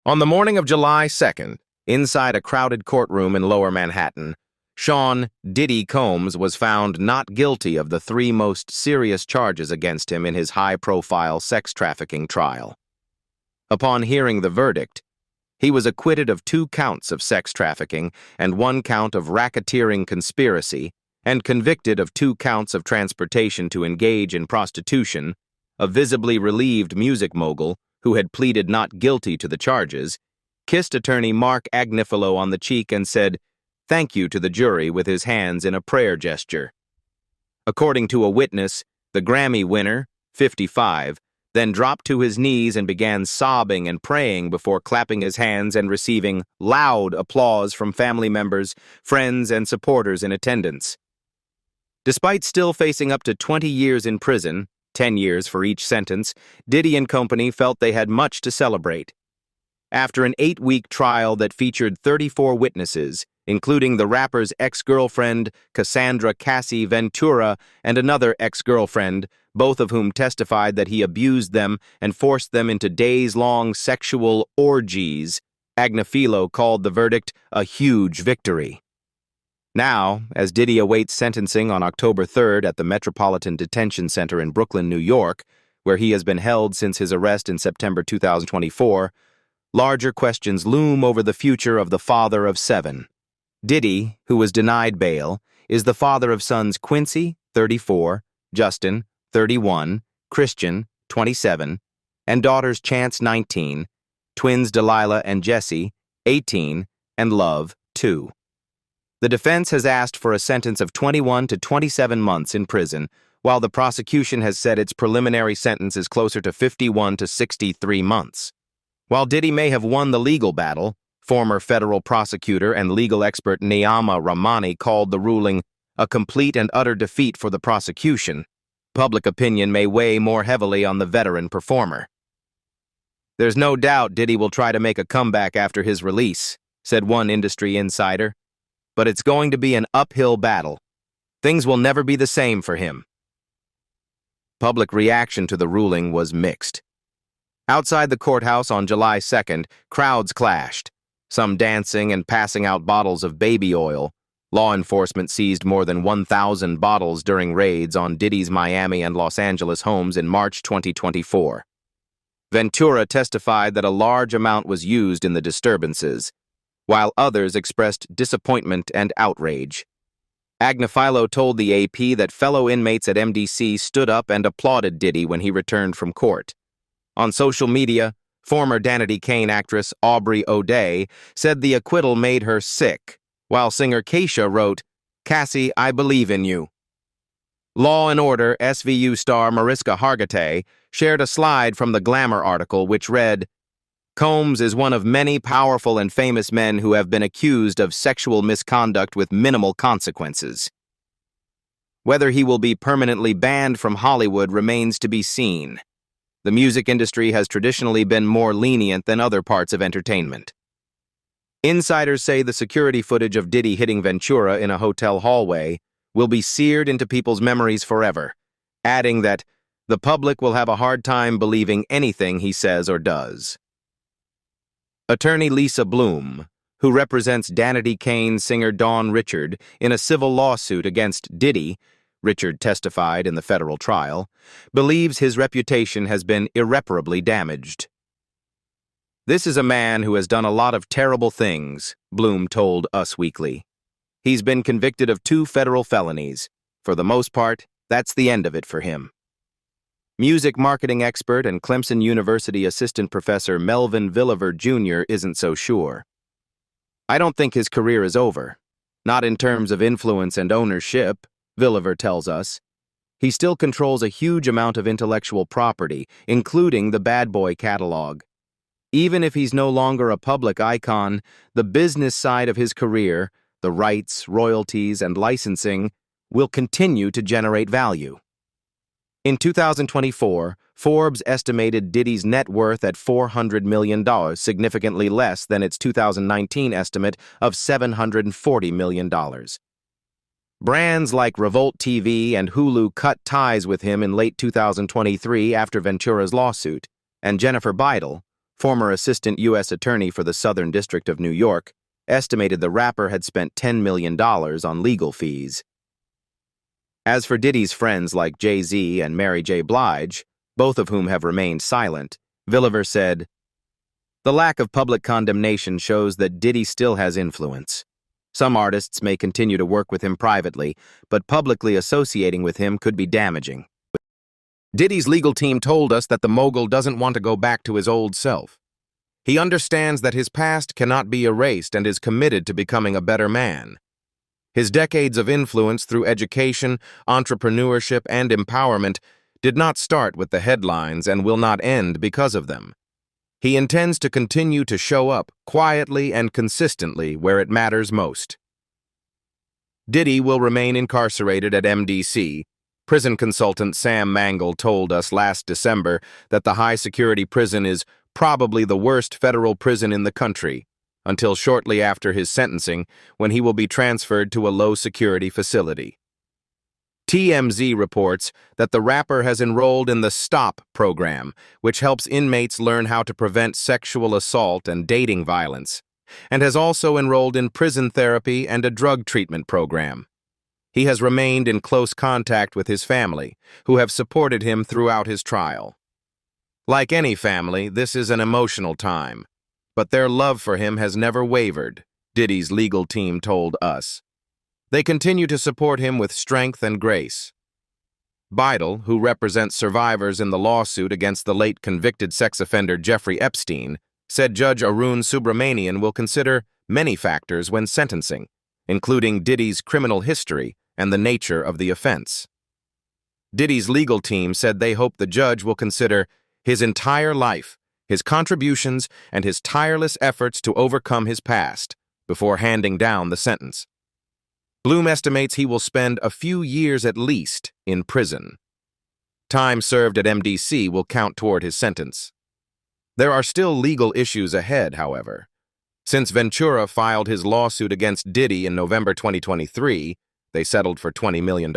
On the morning of July 2nd, inside a crowded courtroom in Lower Manhattan, Sean "Diddy" Combs was found not guilty of the three most serious charges against him in his high-profile sex trafficking trial. Upon hearing the verdict, he was acquitted of 2 counts of sex trafficking and 1 count of racketeering conspiracy, and convicted of 2 counts of transportation to engage in prostitution. A visibly relieved music mogul, who had pleaded not guilty to the charges, kissed attorney Mark Agnifilo on the cheek and said, "Thank you" to the jury with his hands in a prayer gesture. According to a witness, the Grammy winner, 55, then dropped to his knees and began sobbing and praying before clapping his hands and receiving loud applause from family members, friends, and supporters in attendance. Despite still facing up to 20 years in prison, 10 years for each sentence, Diddy and company felt they had much to celebrate. After an 8-week trial that featured 34 witnesses, including the rapper's ex-girlfriend, Cassandra Cassie Ventura, and another ex-girlfriend, both of whom testified that he abused them and forced them into days-long sexual orgies, Agnifilo called the verdict a huge victory. Now, as Diddy awaits sentencing on October 3rd at the Metropolitan Detention Center in Brooklyn, New York, where he has been held since his arrest in September 2024, larger questions loom over the future of the father of 7. Diddy, who was denied bail, is the father of sons Quincy, 34, Justin, 31, Christian, 27, and daughters Chance, 19, twins Delilah and Jesse, 18, and Love, 2. The defense has asked for a sentence of 21 to 27 months in prison, while the prosecution has said its preliminary sentence is closer to 51 to 63 months. While Diddy may have won the legal battle, former federal prosecutor and legal expert Niyama Ramani called the ruling a complete and utter defeat for the prosecution. Public opinion may weigh more heavily on the veteran performer. "There's no doubt Diddy will try to make a comeback after his release," said one industry insider. "But it's going to be an uphill battle. Things will never be the same for him." Public reaction to the ruling was mixed. Outside the courthouse on July 2nd, crowds clashed, some dancing and passing out bottles of baby oil. Law enforcement seized more than 1,000 bottles during raids on Diddy's Miami and Los Angeles homes in March 2024. Ventura testified that a large amount was used in the disturbances, while others expressed disappointment and outrage. Agnifilo told the AP that fellow inmates at MDC stood up and applauded Diddy when he returned from court. On social media, former Danity Kane actress Aubrey O'Day said the acquittal made her sick, while singer Keisha wrote, "Cassie, I believe in you." Law & Order SVU star Mariska Hargitay shared a slide from the Glamour article which read, "Combs is one of many powerful and famous men who have been accused of sexual misconduct with minimal consequences. Whether he will be permanently banned from Hollywood remains to be seen. The music industry has traditionally been more lenient than other parts of entertainment." Insiders say the security footage of Diddy hitting Ventura in a hotel hallway will be seared into people's memories forever, adding that the public will have a hard time believing anything he says or does. Attorney Lisa Bloom, who represents Danity Kane singer Dawn Richard in a civil lawsuit against Diddy, Richard testified in the federal trial, believes his reputation has been irreparably damaged. "This is a man who has done a lot of terrible things," Bloom told Us Weekly. "He's been convicted of 2 federal felonies. For the most part, that's the end of it for him." Music marketing expert and Clemson University assistant professor Melvin Villiver Jr. isn't so sure. "I don't think his career is over. Not in terms of influence and ownership," Villiver tells us. "He still controls a huge amount of intellectual property, including the Bad Boy catalog. Even if he's no longer a public icon, the business side of his career, the rights, royalties, and licensing, will continue to generate value." In 2024, Forbes estimated Diddy's net worth at $400 million, significantly less than its 2019 estimate of $740 million. Brands like Revolt TV and Hulu cut ties with him in late 2023 after Ventura's lawsuit, and Jennifer Beidel, former assistant U.S. attorney for the Southern District of New York, estimated the rapper had spent $10 million on legal fees. As for Diddy's friends like Jay-Z and Mary J. Blige, both of whom have remained silent, Villiver said, "The lack of public condemnation shows that Diddy still has influence. Some artists may continue to work with him privately, but publicly associating with him could be damaging." Diddy's legal team told us that the mogul doesn't want to go back to his old self. He understands that his past cannot be erased and is committed to becoming a better man. His decades of influence through education, entrepreneurship, and empowerment did not start with the headlines and will not end because of them. He intends to continue to show up quietly and consistently where it matters most. Diddy will remain incarcerated at MDC. Prison consultant Sam Mangle told us last December that the high-security prison is probably the worst federal prison in the country, until shortly after his sentencing, when he will be transferred to a low-security facility. TMZ reports that the rapper has enrolled in the STOP program, which helps inmates learn how to prevent sexual assault and dating violence, and has also enrolled in prison therapy and a drug treatment program. He has remained in close contact with his family, who have supported him throughout his trial. Like any family, this is an emotional time, but their love for him has never wavered, Diddy's legal team told us. They continue to support him with strength and grace. Bidel, who represents survivors in the lawsuit against the late convicted sex offender Jeffrey Epstein, said Judge Arun Subramanian will consider many factors when sentencing, including Diddy's criminal history and the nature of the offense. Diddy's legal team said they hope the judge will consider his entire life, his contributions, and his tireless efforts to overcome his past before handing down the sentence. Bloom estimates he will spend a few years at least in prison. Time served at MDC will count toward his sentence. There are still legal issues ahead, however. Since Ventura filed his lawsuit against Diddy in November 2023, they settled for $20 million,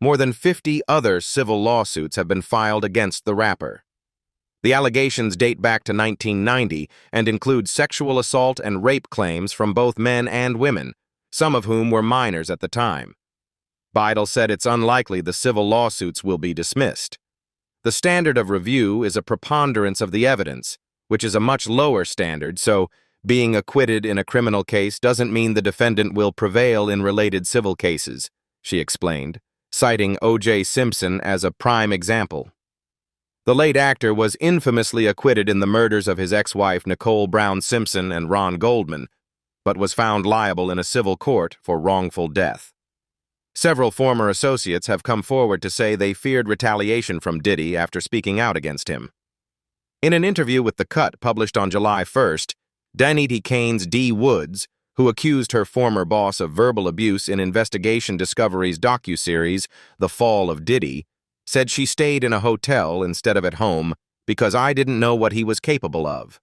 more than 50 other civil lawsuits have been filed against the rapper. The allegations date back to 1990 and include sexual assault and rape claims from both men and women, some of whom were minors at the time. Bidel said it's unlikely the civil lawsuits will be dismissed. The standard of review is a preponderance of the evidence, which is a much lower standard, so being acquitted in a criminal case doesn't mean the defendant will prevail in related civil cases, she explained, citing O.J. Simpson as a prime example. The late actor was infamously acquitted in the murders of his ex-wife Nicole Brown Simpson and Ron Goldman, but was found liable in a civil court for wrongful death. Several former associates have come forward to say they feared retaliation from Diddy after speaking out against him. In an interview with The Cut published on July 1st, Danity Kane's D. Woods, who accused her former boss of verbal abuse in Investigation Discovery's docuseries The Fall of Diddy, said she stayed in a hotel instead of at home because I didn't know what he was capable of.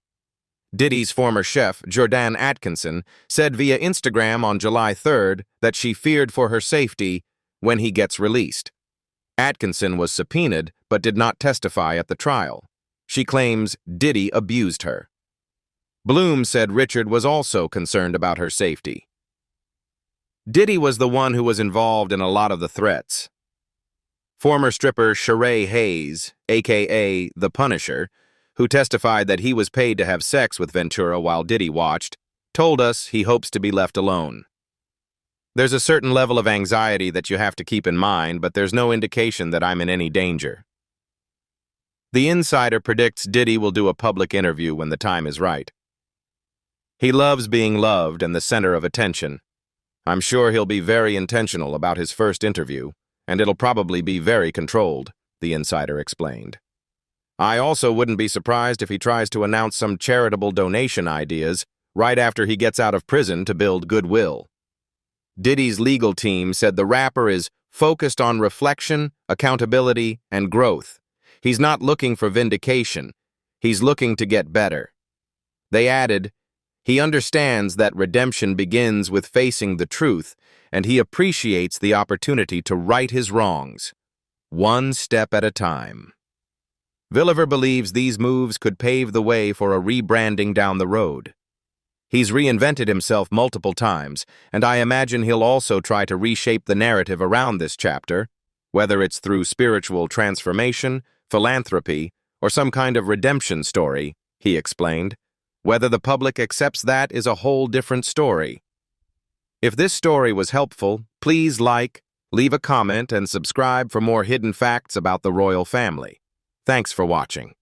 Diddy's former chef, Jordan Atkinson, said via Instagram on July 3rd that she feared for her safety when he gets released. Atkinson was subpoenaed but did not testify at the trial. She claims Diddy abused her. Bloom said Richard was also concerned about her safety. Diddy was the one who was involved in a lot of the threats. Former stripper Sheree Hayes, a.k.a. The Punisher, who testified that he was paid to have sex with Ventura while Diddy watched, told us he hopes to be left alone. There's a certain level of anxiety that you have to keep in mind, but there's no indication that I'm in any danger. The Insider predicts Diddy will do a public interview when the time is right. He loves being loved and the center of attention. I'm sure he'll be very intentional about his first interview, and it'll probably be very controlled, the Insider explained. I also wouldn't be surprised if he tries to announce some charitable donation ideas right after he gets out of prison to build goodwill. Diddy's legal team said the rapper is focused on reflection, accountability, and growth. He's not looking for vindication. He's looking to get better. They added, he understands that redemption begins with facing the truth, and he appreciates the opportunity to right his wrongs, one step at a time. Villiver believes these moves could pave the way for a rebranding down the road. He's reinvented himself multiple times, and I imagine he'll also try to reshape the narrative around this chapter, whether it's through spiritual transformation, philanthropy, or some kind of redemption story, he explained. Whether the public accepts that is a whole different story. If this story was helpful, please like, leave a comment, and subscribe for more hidden facts about the royal family. Thanks for watching.